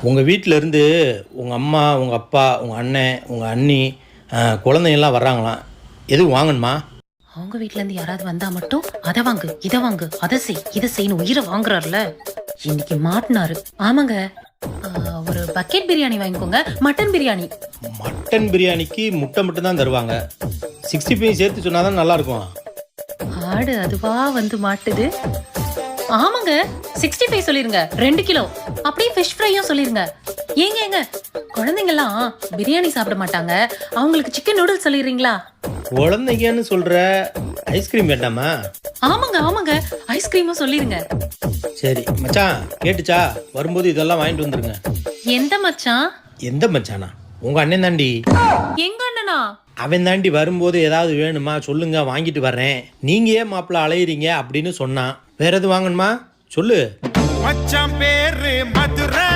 உங்கள் வீட்டிலேருந்து உங்கள் அம்மா உங்கள் அப்பா உங்கள் அண்ணன் உங்கள் அண்ணி குழந்தைங்கள்லாம் வர்றாங்களாம். எதுவும் வாங்கணுமா? அவங்க வீட்ல இருந்து யாராவது வந்தா மட்டும் அதை வாங்கு இதை வாங்கு அதை செய் இதை செய்யணும் உயிரை வாங்குறாருல, இன்னைக்கு மாட்டினாரு. ஆமாங்க, ஒரு பக்கெட் பிரியாணி வாங்கிக்கோங்க. மட்டன் பிரியாணி. மட்டன் பிரியாணிக்கு முட்டை மட்டும் தான் தருவாங்க. 65 சேர்த்து சொன்னால் தான் நல்லாயிருக்கும். ஆடு அதுவா வந்து மாட்டுது. ஆமாங்க, 65 சொல்லிருங்க, 2 கிலோ. அப்படியே ஃபிஷ் ஃப்ரையும் சொல்லிருங்க. ஏங்க குழந்தைங்கலாம் பிரியாணி சாப்பிட மாட்டாங்க, அவங்களுக்கு சிக்கன் நூடுல்ஸ் சொல்லிடுறீங்களா? குழந்தைங்கன்னு சொல்கிற, ஐஸ்கிரீம் வேண்டாமா? ஆமாங்க ஐஸ்கிரீமும் சொல்லிருங்க. சரி மச்சான், கேட்டுச்சா? வரும்போது இதெல்லாம் வாங்கிட்டு வந்துருங்க. எந்த மச்சான்? எந்த மச்சானா? உங்கள் அண்ணன் தாண்டி. எங்க அண்ணனா? அவன் தாண்டி வரும்போது ஏதாவது வேணுமா சொல்லுங்க, வாங்கிட்டு வர்றேன். நீங்க ஏன் மாப்பிள்ள அலையிறீங்க அப்படின்னு சொன்னான். வேற எதுவும் வாங்கணுமா சொல்லு. மச்சான் பேரு மதுரை.